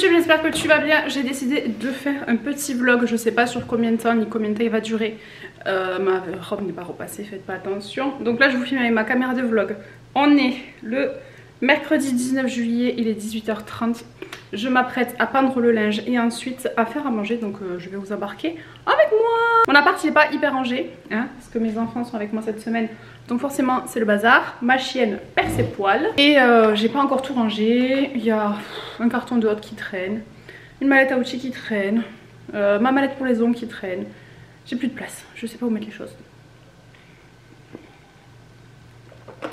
YouTube, j'espère que tu vas bien. J'ai décidé de faire un petit vlog, je sais pas sur combien de temps ni combien de temps il va durer. Ma robe n'est pas repassée, faites pas attention. Donc là je vous filme avec ma caméra de vlog. On est le mercredi 19 juillet, il est 18h30. Je m'apprête à peindre le linge et ensuite à faire à manger, donc je vais vous embarquer avec moi. Mon appart il n'est pas hyper rangé, hein, parce que mes enfants sont avec moi cette semaine, donc forcément c'est le bazar. Ma chienne perd ses poils et j'ai pas encore tout rangé. Il y a un carton de hot qui traîne, une mallette à outils qui traîne, ma mallette pour les ongles qui traîne. J'ai plus de place, je sais pas où mettre les choses.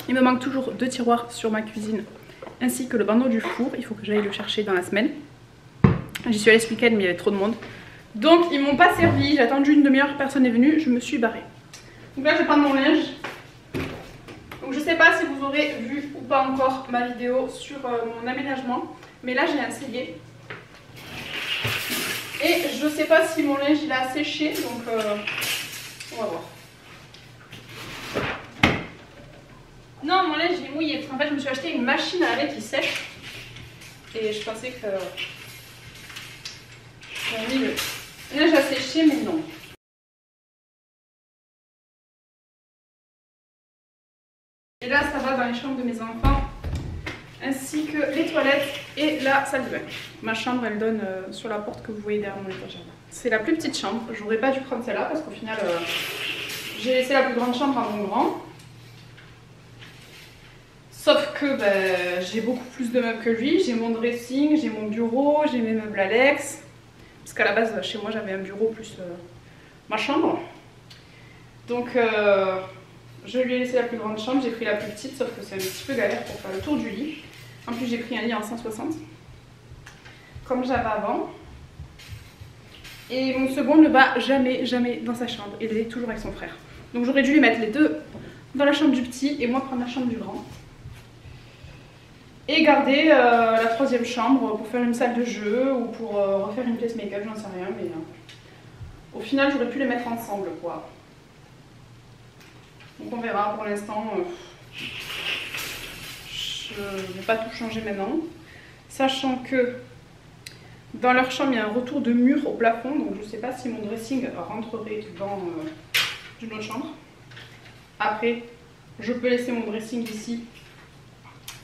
Il me manque toujours 2 tiroirs sur ma cuisine ainsi que le bandeau du four, il faut que j'aille le chercher dans la semaine. J'y suis allée ce week-end mais il y avait trop de monde. Donc ils m'ont pas servi, j'ai attendu une demi-heure, personne n'est venu, je me suis barrée. Donc là je vais prendre mon linge. Donc je sais pas si vous aurez vu ou pas encore ma vidéo sur mon aménagement, mais là j'ai un cellier. Et je sais pas si mon linge il a séché, donc on va voir. Non, mon linge il est mouillé, parce qu'en fait je me suis acheté une machine à laver qui sèche. Et je pensais que mon linge a séché, mais non. Et là ça va dans les chambres de mes enfants, ainsi que les toilettes et la salle de bain. Ma chambre elle donne sur la porte que vous voyez derrière mon étagère. C'est la plus petite chambre, j'aurais pas dû prendre celle-là parce qu'au final j'ai laissé la plus grande chambre à mon grand. Sauf que j'ai beaucoup plus de meubles que lui, j'ai mon dressing, j'ai mon bureau, j'ai mes meubles Alex. Parce qu'à la base chez moi j'avais un bureau plus ma chambre. Donc je lui ai laissé la plus grande chambre, j'ai pris la plus petite, sauf que c'est un petit peu galère pour faire le tour du lit. En plus j'ai pris un lit en 160, comme j'avais avant. Et mon second ne va jamais dans sa chambre, il est toujours avec son frère. Donc j'aurais dû les mettre les deux dans la chambre du petit et moi prendre la chambre du grand. Et garder la troisième chambre pour faire une salle de jeu ou pour refaire une pièce make-up, j'en sais rien. Mais au final j'aurais pu les mettre ensemble quoi. Donc on verra, pour l'instant je ne vais pas tout changer maintenant. Sachant que dans leur chambre il y a un retour de mur au plafond, donc je ne sais pas si mon dressing rentrerait dans une autre chambre. Après je peux laisser mon dressing ici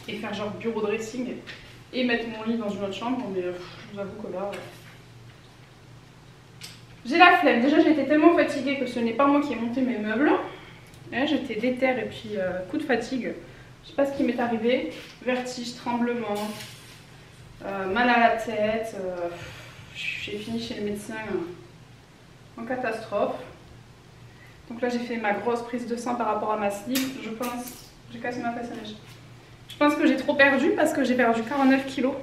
et faire genre bureau dressing et mettre mon lit dans une autre chambre, mais je vous avoue que là j'ai la flemme. Déjà j'ai été tellement fatiguée que ce n'est pas moi qui ai monté mes meubles. J'étais déter et puis coup de fatigue, je sais pas ce qui m'est arrivé, vertige, tremblement, mal à la tête, j'ai fini chez le médecin en catastrophe. Donc là j'ai fait ma grosse prise de sang par rapport à ma slip, je pense, j'ai cassé ma fesse à neige. Je pense que j'ai trop perdu parce que j'ai perdu 49 kilos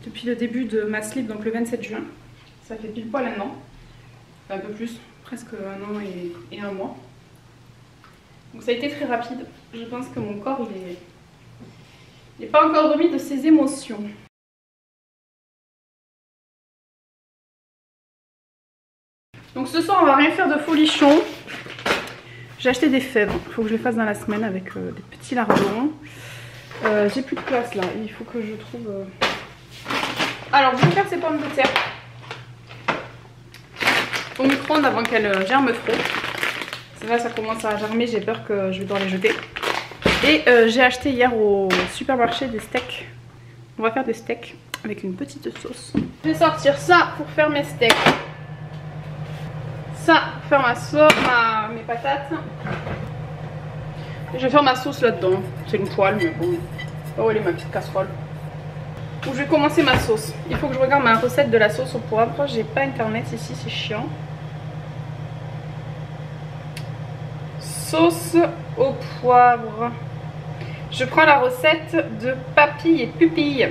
depuis le début de ma slip, donc le 27 juin. Ça fait pile poil un an, un peu plus, presque un an et un mois. Donc ça a été très rapide. Je pense que mon corps il n'est pas encore remis de ses émotions. Donc ce soir on va rien faire de folichon. J'ai acheté des fèves, il faut que je les fasse dans la semaine avec des petits lardons. J'ai plus de place là, il faut que je trouve... Alors je vais faire ces pommes de terre au micro-ondes avant qu'elles germent trop. Là ça commence à germer, j'ai peur que je vais devoir les jeter. Et j'ai acheté hier au supermarché des steaks. On va faire des steaks avec une petite sauce. Je vais sortir ça pour faire mes steaks. Ça pour faire ma sauce, mes patates. Et je vais faire ma sauce là-dedans. C'est une poêle, mais bon. Oh, elle est ma petite casserole. Donc je vais commencer ma sauce. Il faut que je regarde ma recette de la sauce au poivre. J'ai pas internet ici, c'est chiant. Sauce au poivre. Je prends la recette de Papy et Pupille.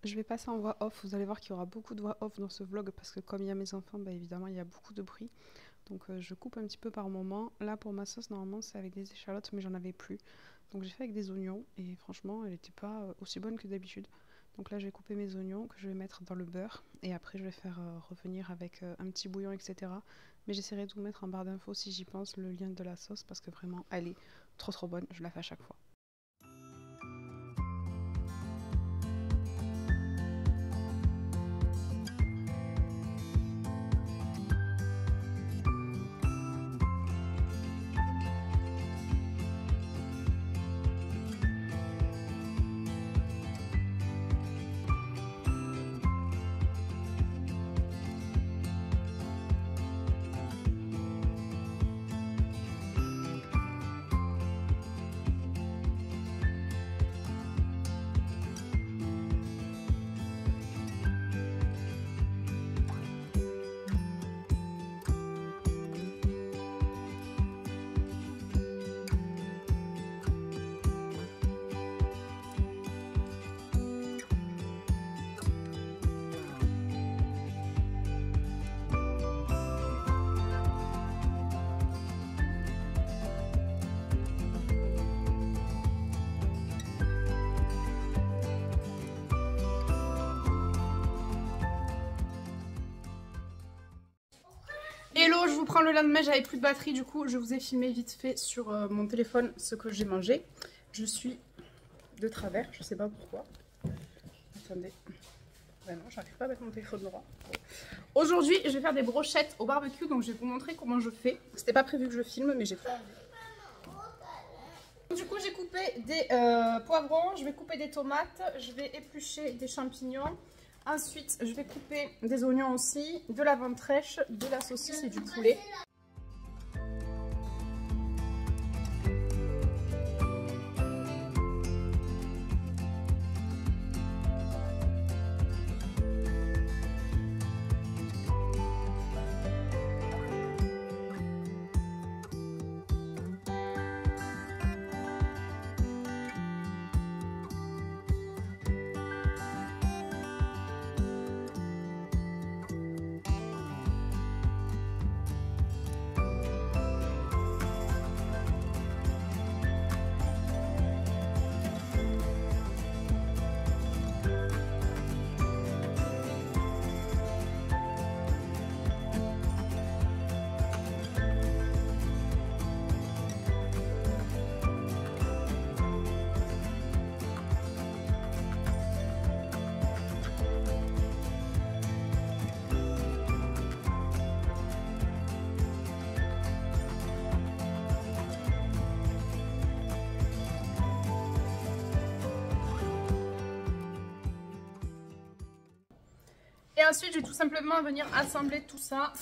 Je vais passer en voix off, vous allez voir qu'il y aura beaucoup de voix off dans ce vlog parce que comme il y a mes enfants, évidemment il y a beaucoup de bruit. Donc je coupe un petit peu par moment. Là pour ma sauce normalement c'est avec des échalotes mais j'en avais plus. Donc j'ai fait avec des oignons et franchement elle n'était pas aussi bonne que d'habitude. Donc là je vais couper mes oignons que je vais mettre dans le beurre et après je vais faire revenir avec un petit bouillon etc. Mais j'essaierai de vous mettre en barre d'infos si j'y pense le lien de la sauce parce que vraiment elle est trop bonne, je la fais à chaque fois. quand le lendemain j'avais plus de batterie, du coup je vous ai filmé vite fait sur mon téléphone ce que j'ai mangé. Je suis de travers, je sais pas pourquoi. Attendez, vraiment j'arrive pas à mettre mon téléphone droit. Aujourd'hui je vais faire des brochettes au barbecue, donc je vais vous montrer comment je fais. C'était pas prévu que je filme mais j'ai fait. Du coup j'ai coupé des poivrons, je vais couper des tomates, je vais éplucher des champignons. Ensuite je vais couper des oignons aussi, de la ventrèche, de la saucisse et du poulet. Et ensuite, je vais tout simplement venir assembler tout ça.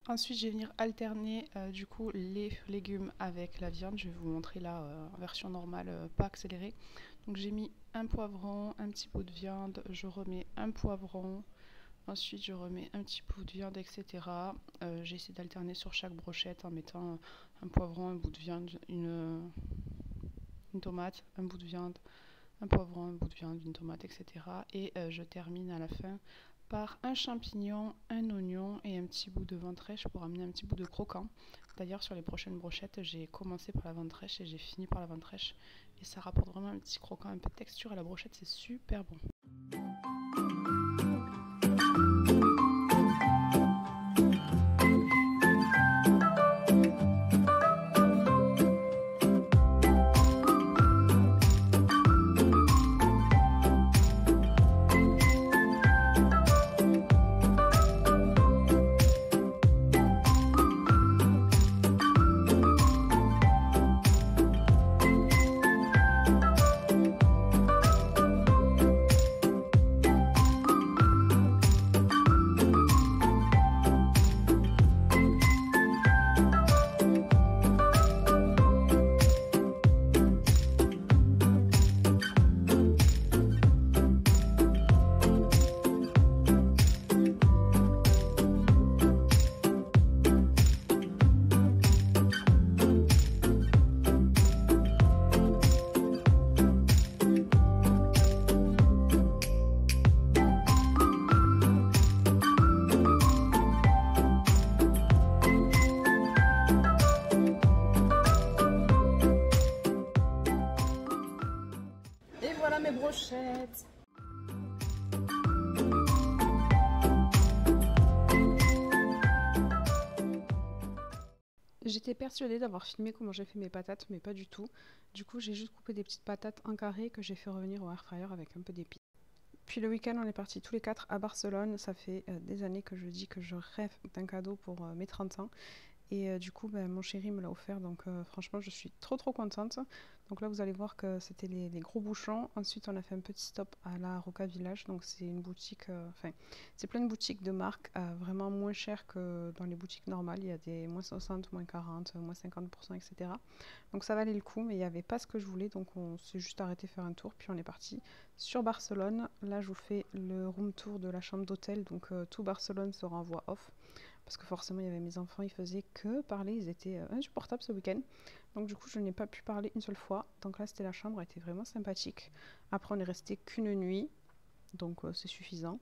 Ensuite, je vais venir alterner du coup les légumes avec la viande. Je vais vous montrer là en version normale, pas accélérée. Donc j'ai mis un poivron, un petit bout de viande, je remets un poivron, ensuite je remets un petit bout de viande, etc. J'ai essayé d'alterner sur chaque brochette en mettant un poivron, un bout de viande, une tomate, un bout de viande, un poivron, un bout de viande, une tomate, etc. Et je termine à la fin par un champignon, un oignon et un petit bout de ventrèche pour amener un petit bout de croquant. D'ailleurs sur les prochaines brochettes j'ai commencé par la ventrèche et j'ai fini par la ventrèche et ça rapporte vraiment un petit croquant, un peu de texture à la brochette, c'est super bon. Mes brochettes. J'étais persuadée d'avoir filmé comment j'ai fait mes patates, mais pas du tout. Du coup, j'ai juste coupé des petites patates en carré que j'ai fait revenir au air fryer avec un peu d'épices. Puis le week-end, on est partis tous les quatre à Barcelone. Ça fait des années que je dis que je rêve d'un cadeau pour mes 30 ans. Et du coup, mon chéri me l'a offert, donc franchement, je suis trop contente. Donc là, vous allez voir que c'était les gros bouchons. Ensuite, on a fait un petit stop à la Roca Village. Donc c'est une boutique, c'est plein de boutiques de marques vraiment moins chères que dans les boutiques normales. Il y a des moins 60, moins 40, moins 50%, etc. Donc ça valait le coup, mais il n'y avait pas ce que je voulais. Donc on s'est juste arrêté faire un tour, puis on est parti sur Barcelone. Là, je vous fais le room tour de la chambre d'hôtel. Donc tout Barcelone sera en voix off. Parce que forcément, il y avait mes enfants, ils faisaient que parler, ils étaient insupportables ce week-end. Donc du coup, je n'ai pas pu parler une seule fois. Donc là, c'était la chambre, elle était vraiment sympathique. Après, on est resté qu'une nuit, donc c'est suffisant.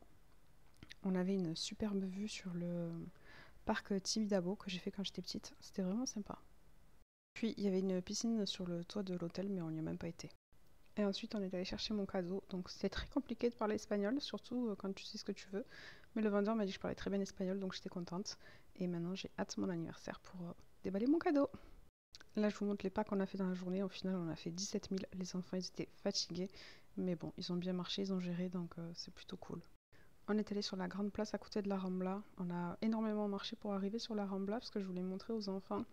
On avait une superbe vue sur le parc Tibidabo que j'ai fait quand j'étais petite. C'était vraiment sympa. Puis, il y avait une piscine sur le toit de l'hôtel, mais on n'y a même pas été. Et ensuite, on est allé chercher mon cadeau. Donc, c'était très compliqué de parler espagnol, surtout quand tu sais ce que tu veux. Mais le vendeur m'a dit que je parlais très bien espagnol, donc j'étais contente. Et maintenant, j'ai hâte mon anniversaire pour déballer mon cadeau. Là, je vous montre les pas qu'on a fait dans la journée. Au final, on a fait 17 000. Les enfants, ils étaient fatigués. Mais bon, ils ont bien marché, ils ont géré, donc c'est plutôt cool. On est allé sur la grande place à côté de la Rambla. On a énormément marché pour arriver sur la Rambla parce que je voulais montrer aux enfants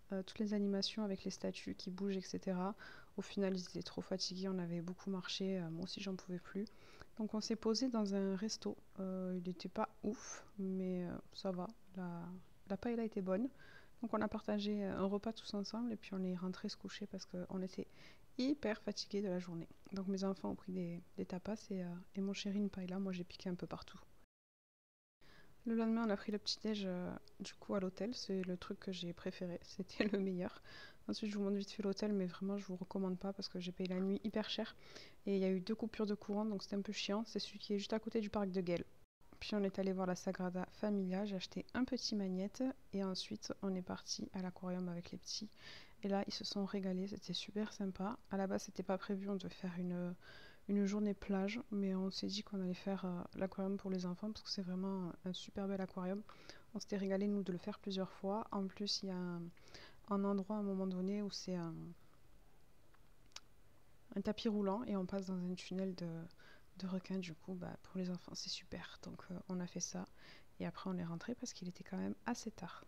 toutes les animations avec les statues qui bougent, etc. Au final, ils étaient trop fatigués. On avait beaucoup marché. Moi aussi, j'en pouvais plus. Donc on s'est posé dans un resto, il n'était pas ouf, mais ça va, la paella était bonne. Donc on a partagé un repas tous ensemble et puis on est rentré se coucher parce qu'on était hyper fatigués de la journée. Donc mes enfants ont pris des tapas et mon chéri une paella, moi j'ai piqué un peu partout. Le lendemain on a pris le petit-déj du coup à l'hôtel, c'est le truc que j'ai préféré, c'était le meilleur. Ensuite je vous montre vite fait l'hôtel, mais vraiment je vous recommande pas parce que j'ai payé la nuit hyper cher. Et il y a eu 2 coupures de courant, donc c'était un peu chiant. C'est celui qui est juste à côté du parc de Güell. Puis on est allé voir la Sagrada Familia, j'ai acheté un petit magnète. Et ensuite on est parti à l'aquarium avec les petits. Et là ils se sont régalés, c'était super sympa. À la base c'était pas prévu, on devait faire une journée plage. Mais on s'est dit qu'on allait faire l'aquarium pour les enfants parce que c'est vraiment un super bel aquarium. On s'était régalé nous de le faire plusieurs fois. En plus il y a un endroit à un moment donné où c'est un tapis roulant et on passe dans un tunnel de requins. Du coup pour les enfants c'est super, donc on a fait ça et après on est rentré parce qu'il était quand même assez tard.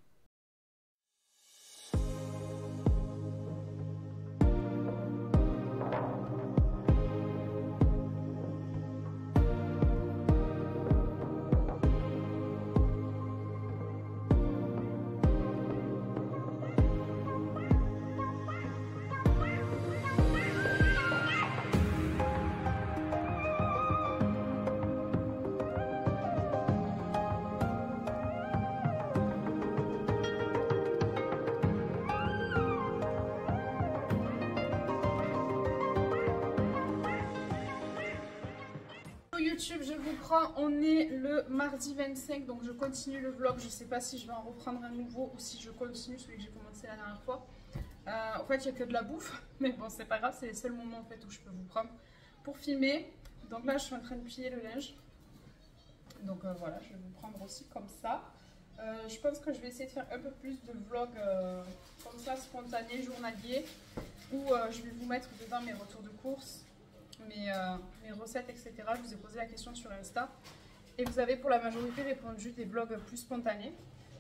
YouTube, je vous prends, on est le mardi 25, donc je continue le vlog. Je sais pas si je vais en reprendre un nouveau ou si je continue celui que j'ai commencé la dernière fois. En fait, il n'y a que de la bouffe, mais bon, c'est pas grave, c'est le seul moment en fait où je peux vous prendre pour filmer. Donc là, je suis en train de plier le linge. Donc voilà, je vais vous prendre aussi comme ça. Je pense que je vais essayer de faire un peu plus de vlogs comme ça, spontanés, journaliers, où je vais vous mettre dedans mes retours de course. Mes recettes, etc. Je vous ai posé la question sur Insta et vous avez pour la majorité répondu des vlogs plus spontanés.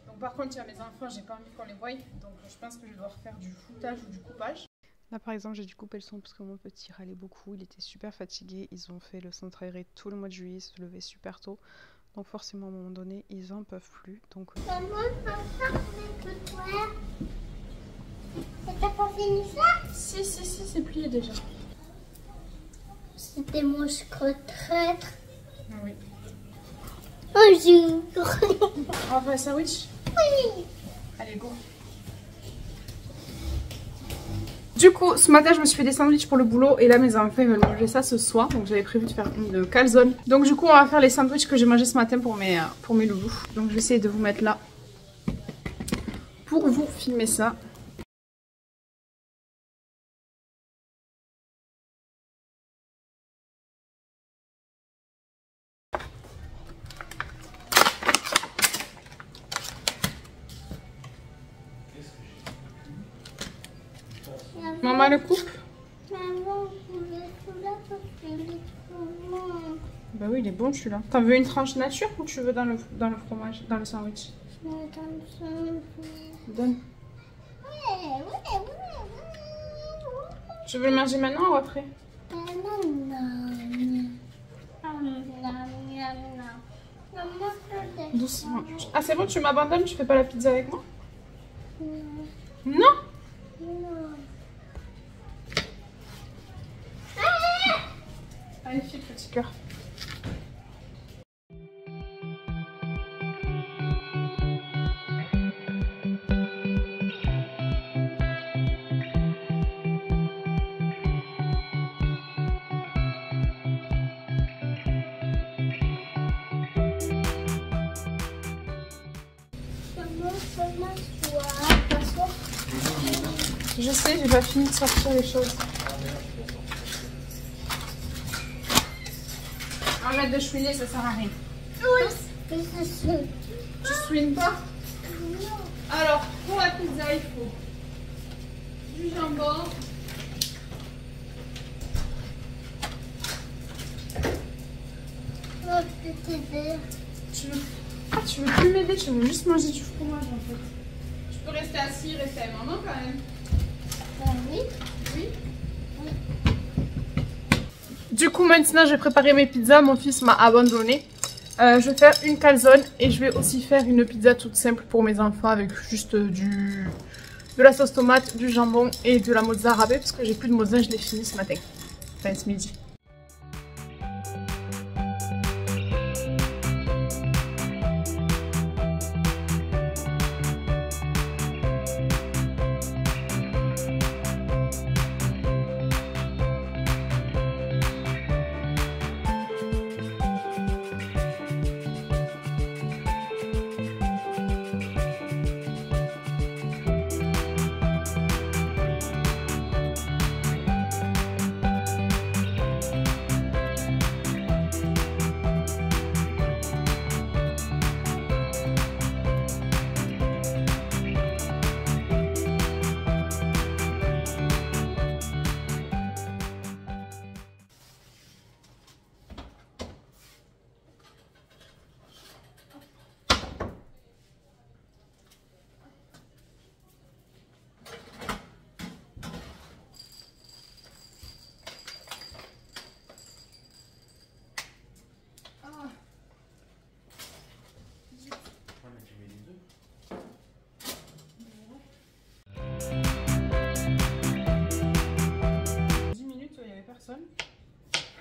Donc par contre il y a mes enfants, j'ai pas envie qu'on les voie, donc je pense que je vais devoir faire du foutage ou du coupage. Là par exemple j'ai dû couper le son parce que mon petit râlait beaucoup, il était super fatigué. Ils ont fait le centre aéré tout le mois de juillet, se lever super tôt, donc forcément à un moment donné ils en peuvent plus. Donc maman, t'as pas fini ça? Si, c'est plié déjà. C'était mon secret-traître. Oui. Bonjour. On va faire un sandwich? Oui. Allez, go. Du coup, ce matin, je me suis fait des sandwichs pour le boulot et là, mes enfants ils veulent manger ça ce soir. Donc, j'avais prévu de faire une calzone. Donc, du coup, on va faire les sandwichs que j'ai mangés ce matin pour mes loulous. Donc, je vais essayer de vous mettre là pour vous filmer ça. Maman le coupe? Maman, je voulais celui-là parce qu'il est trop bon. Bah oui, il est bon celui-là. T'en veux une tranche nature ou tu veux dans le fromage, dans le sandwich? Donne. Ouais. Tu veux le manger maintenant ou après? Doucement. Ah c'est bon, tu m'abandonnes, tu fais pas la pizza avec moi? Non? Allez, file, petit cœur. Je sais, j'ai pas fini de sortir les choses. Arrête de chouiner, ça sert à rien. Tu swings pas? Alors, pour la pizza, il faut du jambon. Tu veux plus m'aider, tu veux juste manger du fromage en fait. Tu peux rester assis, rester avec maman quand même. Oui. Oui. Du coup maintenant j'ai préparé mes pizzas, mon fils m'a abandonné. Je vais faire une calzone et je vais aussi faire une pizza toute simple pour mes enfants avec juste de la sauce tomate, du jambon et de la mozza râpée parce que j'ai plus de mozza, je l'ai fini ce matin, enfin ce midi.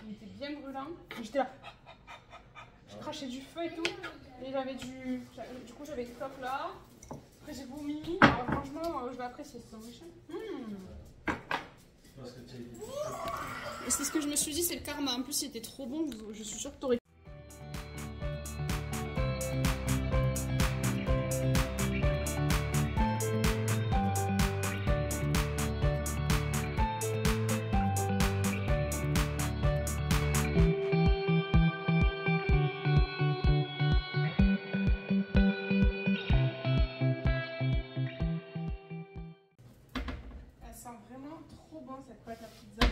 Il était bien brûlant. J'étais là. Je crachais du feu et tout. Et j'avais du coup j'avais ce top là. Après j'ai vomi. Alors franchement je vais apprécier ce sandwich. C'est ce que je me suis dit, c'est le karma. En plus il était trop bon. Je suis sûre que t'aurais. Vraiment trop bon cette pâte à pizza.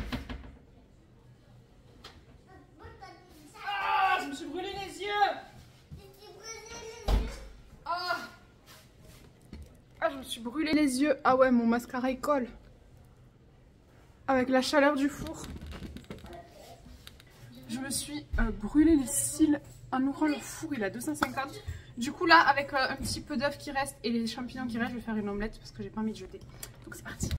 Ah, je me suis brûlé les yeux. Ah, je me suis brûlé les yeux. Ah ouais, mon mascara il colle. Avec la chaleur du four. Je me suis brûlé les cils en ouvrant le four, il est à 250. Du coup là, avec un petit peu d'œuf qui reste et les champignons qui restent, je vais faire une omelette parce que j'ai pas envie de jeter. Donc c'est parti.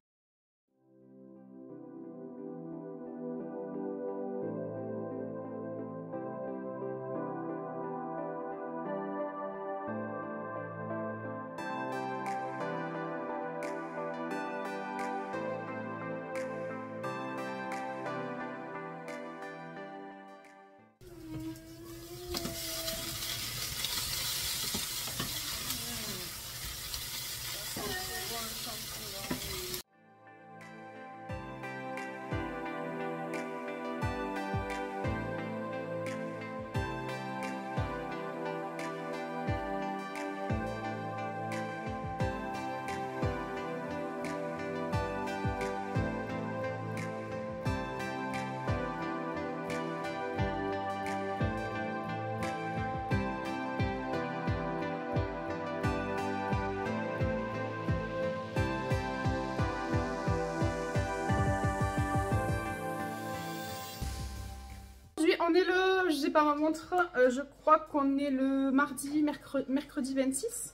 On est le, j'ai pas ma montre, je crois qu'on est le mercredi 26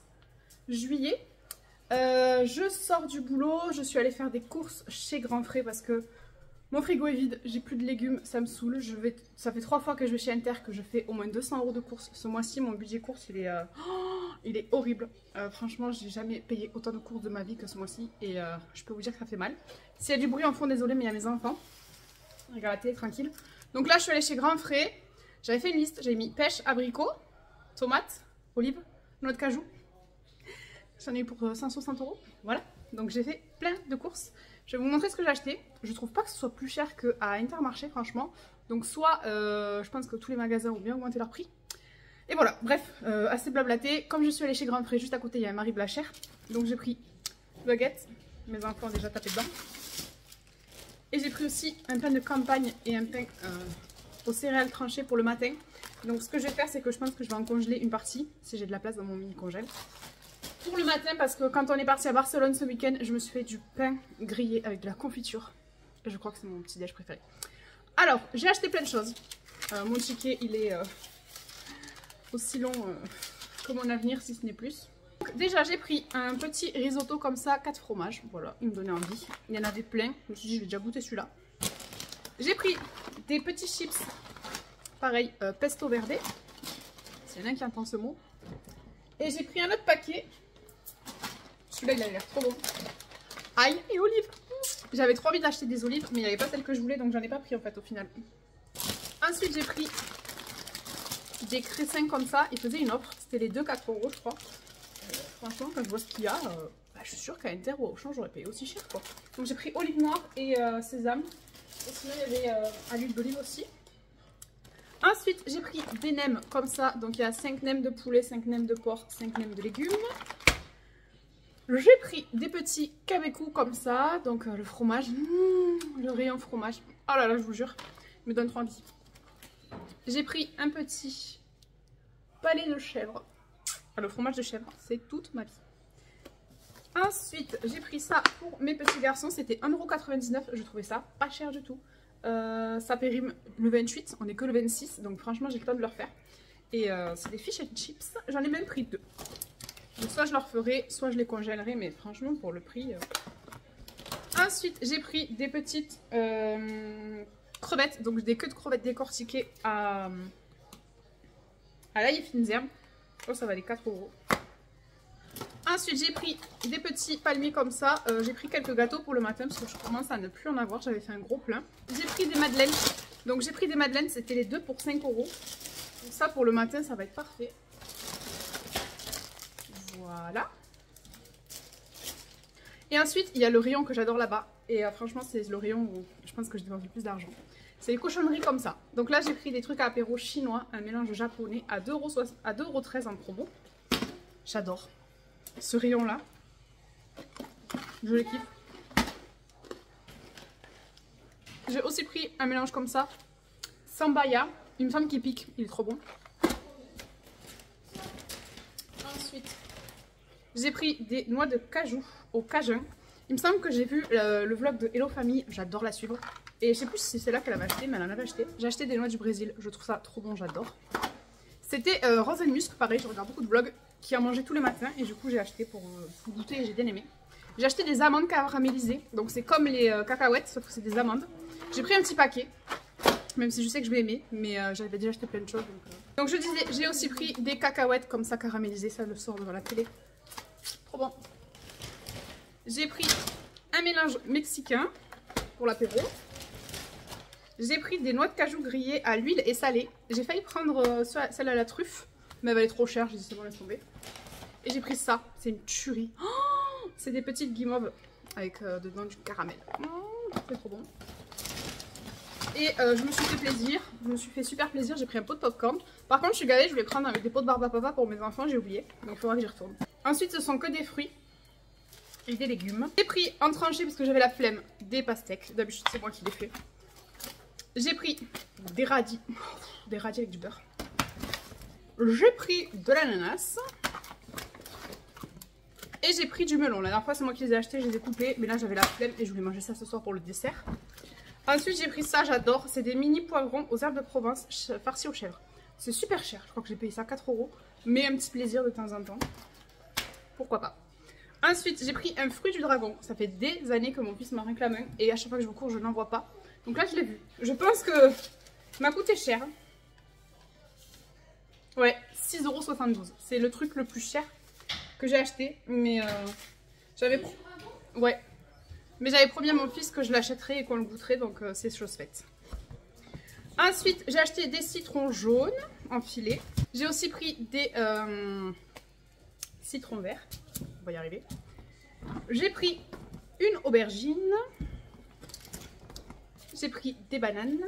juillet. Je sors du boulot, je suis allée faire des courses chez Grand Frais parce que mon frigo est vide, j'ai plus de légumes, ça me saoule. Ça fait 3 fois que je vais chez Inter que je fais au moins 200 € de courses. Ce mois-ci, mon budget course, il est horrible. Franchement, j'ai jamais payé autant de courses de ma vie que ce mois-ci et je peux vous dire que ça fait mal. S'il y a du bruit en fond, désolé, mais il y a mes enfants. Regarde la télé tranquille. Donc là, je suis allée chez Grand Frais. J'avais fait une liste. J'avais mis pêche, abricot, tomates, olives, noix de cajou. J'en ai eu pour 160 €. Voilà. Donc j'ai fait plein de courses. Je vais vous montrer ce que j'ai acheté. Je trouve pas que ce soit plus cher qu'à Intermarché, franchement. Donc soit, je pense que tous les magasins ont bien augmenté leur prix. Et voilà, bref, assez blablaté. Comme je suis allée chez Grand Pré, juste à côté, il y a un Marie Blachère. Donc j'ai pris baguette. Mes enfants ont déjà tapé dedans. Et j'ai pris aussi un pain de campagne et un pain aux céréales tranchées pour le matin. Donc ce que je vais faire, c'est que je pense que je vais en congeler une partie, si j'ai de la place dans mon mini congèle. Pour le matin, parce que quand on est parti à Barcelone ce week-end, je me suis fait du pain grillé avec de la confiture. Je crois que c'est mon petit déj préféré. Alors, j'ai acheté plein de choses. Mon ticket, il est aussi long que mon avenir, si ce n'est plus. Donc, déjà, j'ai pris un petit risotto comme ça, 4 fromages. Voilà, il me donnait envie. Il y en avait plein. Je me suis dit, je vais déjà goûter celui-là. J'ai pris des petits chips, pareil, pesto verde. S'il y en a un qui entend ce mot. Et j'ai pris un autre paquet. Celui-là, il a l'air trop bon. Ail et olives. J'avais trop envie d'acheter des olives, mais il n'y avait pas celles que je voulais, donc j'en ai pas pris en fait au final. Ensuite, j'ai pris des cressins comme ça. Ils faisaient une offre. C'était les 2 4 € je crois. Franchement, quand je vois ce qu'il y a, je suis sûre qu'à Inter ou au Auchan, j'aurais payé aussi cher quoi. Donc j'ai pris olive noire et sésame. Et sinon, il y avait à l'huile d'olive aussi. Ensuite, j'ai pris des nems comme ça. Donc il y a 5 nems de poulet, 5 nems de porc, 5 nems de légumes. J'ai pris des petits cabecous comme ça. Donc le fromage, le rayon fromage. Oh là là, je vous jure, il me donne trop envie. J'ai pris un petit palais de chèvre. Le fromage de chèvre, c'est toute ma vie. Ensuite, j'ai pris ça pour mes petits garçons. C'était 1,99 €. Je trouvais ça pas cher du tout. Ça périme le 28, on est que le 26. Donc franchement, j'ai le temps de leur faire. Et c'est des fish and chips. J'en ai même pris 2. Donc soit je leur ferai, soit je les congèlerai. Mais franchement, pour le prix... Ensuite, j'ai pris des petites crevettes. Donc des queues de crevettes décortiquées à l'ail et fines herbes. Oh, ça valait 4 €. Ensuite, j'ai pris des petits palmiers comme ça. J'ai pris quelques gâteaux pour le matin parce que je commence à ne plus en avoir. J'avais fait un gros plein. J'ai pris des madeleines. Donc, j'ai pris des madeleines. C'était les 2 pour 5 €. Donc, ça, pour le matin, ça va être parfait. Voilà. Et ensuite, il y a le rayon que j'adore là-bas. Et franchement, c'est le rayon où je pense que je dépense le plus d'argent. C'est les cochonneries comme ça. Donc là, j'ai pris des trucs à apéro chinois, un mélange japonais à 2,13 € en promo. J'adore ce rayon-là. Je le kiffe. J'ai aussi pris un mélange comme ça, Sambaya. Il me semble qu'il pique, il est trop bon. Ensuite, j'ai pris des noix de cajou au cajun. Il me semble que j'ai vu le vlog de Hello Famille, j'adore la suivre. Et je sais plus si c'est là qu'elle avait acheté, mais elle en avait acheté. J'ai acheté des noix du Brésil, je trouve ça trop bon, j'adore. C'était Rose Musc, pareil, je regarde beaucoup de vlogs qui en mangeait tous les matins. Et du coup, j'ai acheté pour goûter et j'ai bien aimé. J'ai acheté des amandes caramélisées, donc c'est comme les cacahuètes, sauf que c'est des amandes. J'ai pris un petit paquet, même si je sais que je vais aimer, mais j'avais déjà acheté plein de choses. Donc je disais, j'ai aussi pris des cacahuètes comme ça caramélisées, ça le sort devant la télé. Trop bon. J'ai pris un mélange mexicain pour l'apéro. J'ai pris des noix de cajou grillées à l'huile et salées. J'ai failli prendre celle à la truffe, mais elle valait trop cher, j'ai dit c'est bon, laisse tomber. Et j'ai pris ça, c'est une tuerie. Oh, c'est des petites guimauves avec dedans du caramel. Oh, c'est trop bon. Et je me suis fait plaisir, je me suis fait super plaisir, j'ai pris un pot de popcorn. Par contre je suis galée, je voulais prendre avec des pots de barbe à papa pour mes enfants, j'ai oublié. Donc il faudra que j'y retourne. Ensuite ce sont que des fruits et des légumes. J'ai pris en tranchée parce que j'avais la flemme des pastèques, d'habitude c'est moi qui les fais. J'ai pris des radis avec du beurre. J'ai pris de l'ananas. Et j'ai pris du melon. La dernière fois c'est moi qui les ai achetés, je les ai coupés. Mais là j'avais la flemme et je voulais manger ça ce soir pour le dessert. Ensuite j'ai pris ça, j'adore. C'est des mini poivrons aux herbes de Provence farcis aux chèvres. C'est super cher, je crois que j'ai payé ça 4 €. Mais un petit plaisir de temps en temps. Pourquoi pas. Ensuite j'ai pris un fruit du dragon. Ça fait des années que mon fils m'en réclame un. Et à chaque fois que je me cours je n'en vois pas. Donc là je l'ai vu. Je pense que ça m'a coûté cher. Ouais, 6,72 €. C'est le truc le plus cher que j'ai acheté. Mais j'avais... Ouais. Mais j'avais promis à mon fils que je l'achèterais et qu'on le goûterait. Donc c'est chose faite. Ensuite j'ai acheté des citrons jaunes en filet. J'ai aussi pris des citrons verts. On va y arriver. J'ai pris une aubergine. J'ai pris des bananes.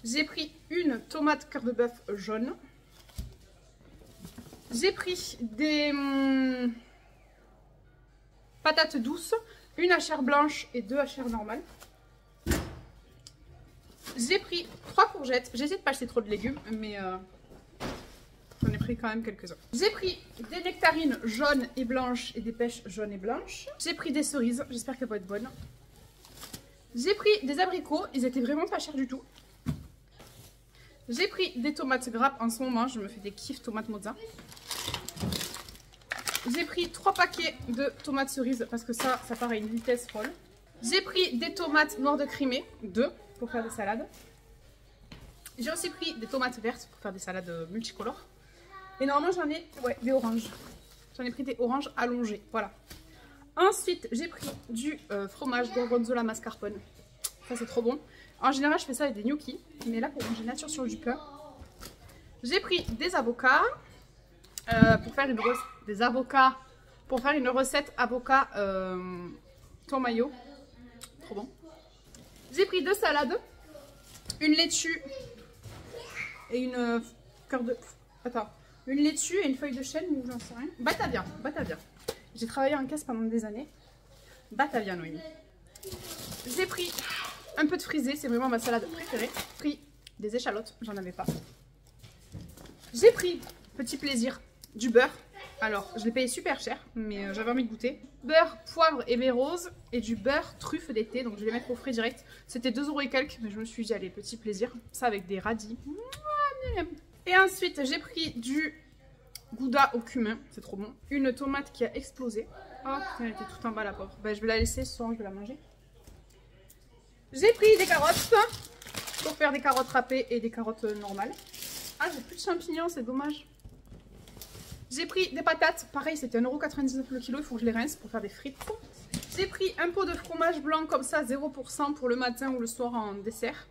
J'ai pris une tomate cœur de bœuf jaune. J'ai pris des patates douces, une hachère blanche et 2 hachères normales. J'ai pris 3 courgettes. J'ai essayé de pas acheter trop de légumes, mais j'en ai pris quand même quelques-uns. J'ai pris des nectarines jaunes et blanches et des pêches jaunes et blanches. J'ai pris des cerises, j'espère qu'elles vont être bonnes. J'ai pris des abricots, ils étaient vraiment pas chers du tout. J'ai pris des tomates grappes, en ce moment je me fais des kiffs tomates mozza. J'ai pris 3 paquets de tomates cerises parce que ça part à une vitesse folle. J'ai pris des tomates noires de Crimée, 2 pour faire des salades. J'ai aussi pris des tomates vertes pour faire des salades multicolores. Et normalement j'en ai des oranges. J'en ai pris des oranges allongées, voilà. Ensuite j'ai pris du fromage gorgonzola mascarpone. Ça c'est trop bon. En général je fais ça avec des gnocchis, mais là pour manger nature sur du pain. J'ai pris des avocats pour faire une recette avocat thon mayo. Trop bon. J'ai pris 2 salades, une laitue et une une laitue et une feuille de chêne ou j'en sais rien. Batavia. J'ai travaillé en caisse pendant des années. Batavia Noémie. J'ai pris un peu de frisé, c'est vraiment ma salade préférée. J'ai pris des échalotes, j'en avais pas. J'ai pris, petit plaisir, du beurre. Alors, je l'ai payé super cher, mais j'avais envie de goûter. Beurre, poivre et baie rose et du beurre truffe d'été, donc je vais les mettre au frais direct. C'était 2 € et quelques, mais je me suis dit, allez, petit plaisir. Ça avec des radis. Et ensuite, j'ai pris du gouda au cumin, c'est trop bon. Une tomate qui a explosé. Oh putain, elle était tout en bas la pauvre. Ben, je vais la laisser, ce soir je vais la manger. J'ai pris des carottes pour faire des carottes râpées et des carottes normales. Ah, j'ai plus de champignons, c'est dommage. J'ai pris des patates, pareil c'était 1,99 € le kilo, il faut que je les rince pour faire des frites. J'ai pris un pot de fromage blanc comme ça, 0% pour le matin ou le soir en dessert.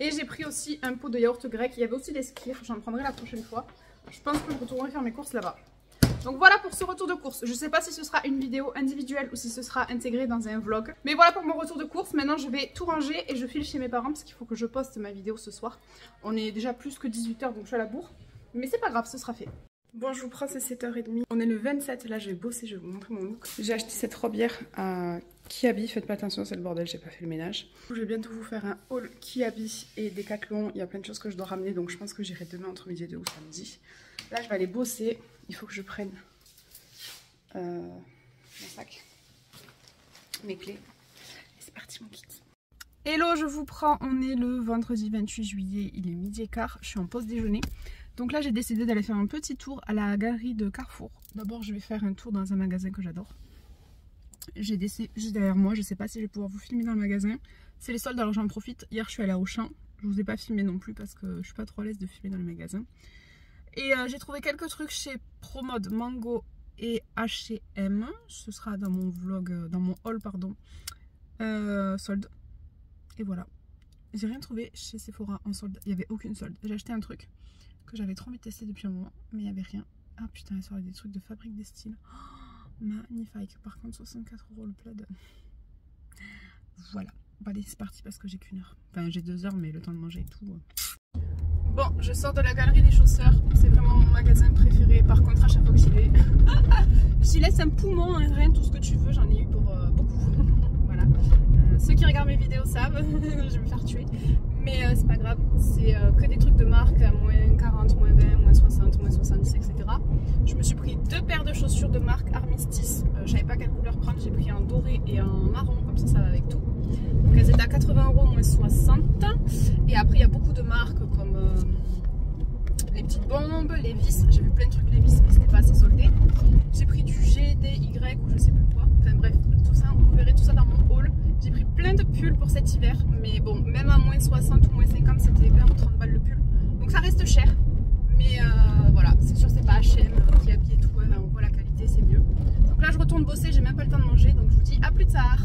Et j'ai pris aussi un pot de yaourt grec, il y avait aussi des skyrs, j'en prendrai la prochaine fois. Je pense que je retournerai faire mes courses là-bas. Donc voilà pour ce retour de course. Je ne sais pas si ce sera une vidéo individuelle ou si ce sera intégré dans un vlog. Mais voilà pour mon retour de course. Maintenant je vais tout ranger et je file chez mes parents parce qu'il faut que je poste ma vidéo ce soir. On est déjà plus que 18 h donc je suis à la bourre. Mais c'est pas grave, ce sera fait. Bon, je vous prends, c'est 7 h 30. On est le 27, là je vais bosser, je vais vous montrer mon look. J'ai acheté cette robe hier à Kiabi, faites pas attention, c'est le bordel, j'ai pas fait le ménage. Je vais bientôt vous faire un haul Kiabi et Decathlon, il y a plein de choses que je dois ramener, donc je pense que j'irai demain entre midi et 2 ou samedi. Là je vais aller bosser, il faut que je prenne mon sac, mes clés, et c'est parti mon kit. Hello, je vous prends, on est le vendredi 28 juillet, il est 12h15, je suis en pause déjeuner. Donc là j'ai décidé d'aller faire un petit tour à la galerie de Carrefour. D'abord je vais faire un tour dans un magasin que j'adore. J'ai décidé juste derrière moi, je sais pas si je vais pouvoir vous filmer dans le magasin. C'est les soldes alors j'en profite. Hier je suis allée à Auchan, je vous ai pas filmé non plus parce que je suis pas trop à l'aise de filmer dans le magasin. Et j'ai trouvé quelques trucs chez Promode, Mango et H&M. Ce sera dans mon vlog, dans mon haul pardon, solde. Et voilà. J'ai rien trouvé chez Sephora en solde, il n'y avait aucune solde. J'ai acheté un truc que j'avais trop envie de tester depuis un moment, mais il n'y avait rien. Ah putain, il sort des trucs de Fabrique des Styles. Oh, magnifique. Par contre, 64 € le plaid. Voilà. Bon, allez, c'est parti parce que j'ai qu'une heure. Enfin, j'ai 2 heures, mais le temps de manger et tout. Bon, je sors de la galerie des chausseurs. C'est vraiment mon magasin préféré. Par contre, à chaque fois que j'y vais, j'y laisse un poumon, un rein, tout ce que tu veux. J'en ai eu pour beaucoup. Voilà. Ceux qui regardent mes vidéos savent. Je vais me faire tuer. Mais c'est pas grave, c'est que des trucs de marque à moins 40, moins 20, moins 60, moins 70, etc. Je me suis pris 2 paires de chaussures de marque Armistice. Je savais pas quelle couleur prendre, j'ai pris un doré et un marron, comme ça va avec tout. Donc elles étaient à 80 €, moins 60. Et après il y a beaucoup de marques comme les petites bombes, les vis. J'ai vu plein de trucs les vis, mais c'était pas assez soldé. J'ai pris du GDY ou je sais plus quoi. Enfin bref, tout ça, vous verrez tout ça dans mon haul. J'ai pris plein de pulls pour cet hiver, mais bon, même à moins 60 ou moins 50, c'était 20 ou 30 balles le pull. Donc ça reste cher, mais voilà, c'est sûr c'est pas H&M qui habille et tout, ouais, on voit la qualité, c'est mieux. Donc là je retourne bosser, j'ai même pas le temps de manger, donc je vous dis à plus tard.